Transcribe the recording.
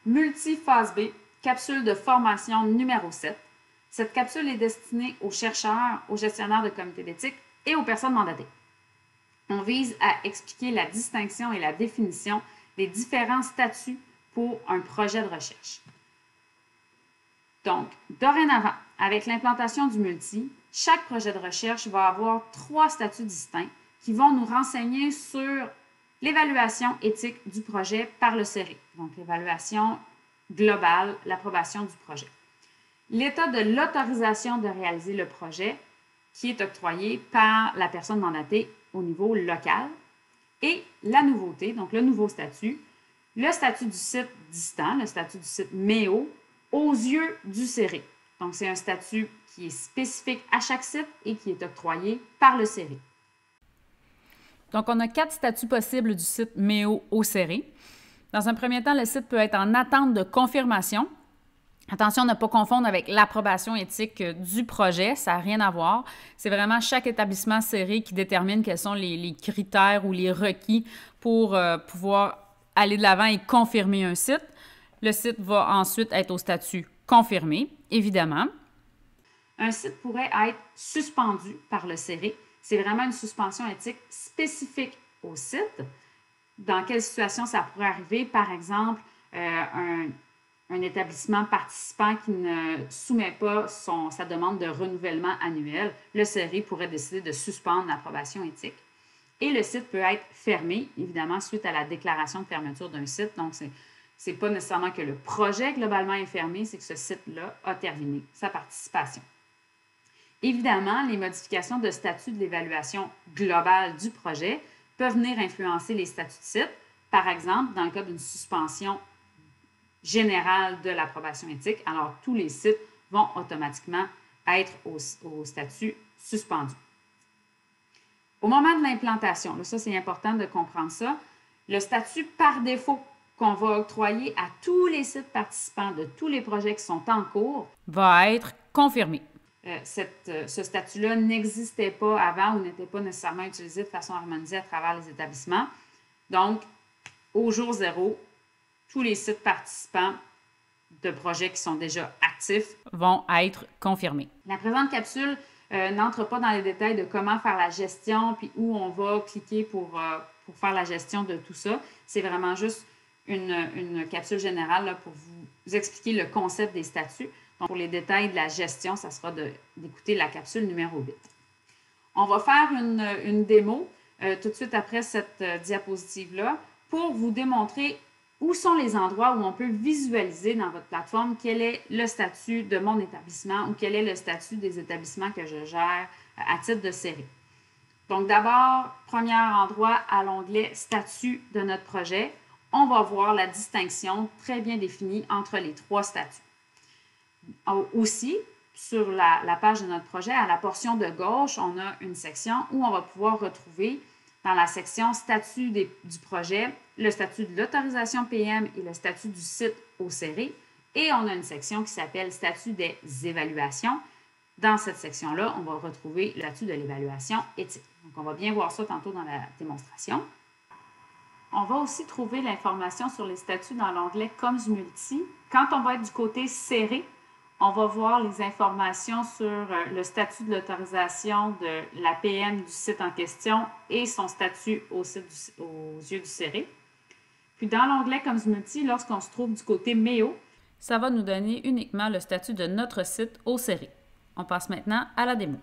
Multiphase B, capsule de formation numéro 7. Cette capsule est destinée aux chercheurs, aux gestionnaires de comités d'éthique et aux personnes mandatées. On vise à expliquer la distinction et la définition des différents statuts pour un projet de recherche. Donc, dorénavant, avec l'implantation du multi, chaque projet de recherche va avoir 3 statuts distincts qui vont nous renseigner sur l'évaluation éthique du projet par le CERI, donc l'évaluation globale, l'approbation du projet. L'état de l'autorisation de réaliser le projet qui est octroyé par la personne mandatée au niveau local et la nouveauté, donc le nouveau statut, le statut du site distant, le statut du site MEO, aux yeux du CERI. Donc, c'est un statut qui est spécifique à chaque site et qui est octroyé par le CERI. Donc, on a 4 statuts possibles du site MEO au CERI. Dans un premier temps, le site peut être en attente de confirmation. Attention à ne pas confondre avec l'approbation éthique du projet, ça n'a rien à voir. C'est vraiment chaque établissement CERI qui détermine quels sont les critères ou les requis pour pouvoir aller de l'avant et confirmer un site. Le site va ensuite être au statut confirmé, évidemment. Un site pourrait être suspendu par le CERI. C'est vraiment une suspension éthique spécifique au site. Dans quelle situation ça pourrait arriver? Par exemple, un établissement participant qui ne soumet pas sa demande de renouvellement annuel, le CERI pourrait décider de suspendre l'approbation éthique. Et le site peut être fermé, évidemment, suite à la déclaration de fermeture d'un site. Donc, ce n'est pas nécessairement que le projet globalement est fermé, c'est que ce site-là a terminé sa participation. Évidemment, les modifications de statut de l'évaluation globale du projet peuvent venir influencer les statuts de site. Par exemple, dans le cas d'une suspension générale de l'approbation éthique, alors tous les sites vont automatiquement être au statut suspendu. Au moment de l'implantation, ça c'est important de comprendre ça, le statut par défaut qu'on va octroyer à tous les sites participants de tous les projets qui sont en cours va être confirmé. Ce statut-là n'existait pas avant ou n'était pas nécessairement utilisé de façon harmonisée à travers les établissements. Donc, au jour zéro, tous les sites participants de projets qui sont déjà actifs vont être confirmés. La présente capsule n'entre pas dans les détails de comment faire la gestion puis où on va cliquer pour faire la gestion de tout ça. C'est vraiment juste une capsule générale là, pour vous expliquer le concept des statuts. Donc, pour les détails de la gestion, ça sera d'écouter la capsule numéro 8. On va faire une démo tout de suite après cette diapositive-là pour vous démontrer où sont les endroits où on peut visualiser dans votre plateforme quel est le statut de mon établissement ou quel est le statut des établissements que je gère à titre de série. Donc, d'abord, premier endroit à l'onglet « Statut » de notre projet, on va voir la distinction très bien définie entre les 3 statuts. Aussi, sur la page de notre projet, à la portion de gauche, on a une section où on va pouvoir retrouver dans la section « Statut du projet », le statut de l'autorisation PM et le statut du site au CERI. Et on a une section qui s'appelle « Statut des évaluations ». Dans cette section-là, on va retrouver le statut de l'évaluation éthique. Donc, on va bien voir ça tantôt dans la démonstration. On va aussi trouver l'information sur les statuts dans l'onglet « Coms Multi ». Quand on va être du côté CERI, on va voir les informations sur le statut de l'autorisation de la PM du site en question et son statut aux yeux du CERI. Puis dans l'onglet Coms Multi, lorsqu'on se trouve du côté MEO, ça va nous donner uniquement le statut de notre site au CERI. On passe maintenant à la démo.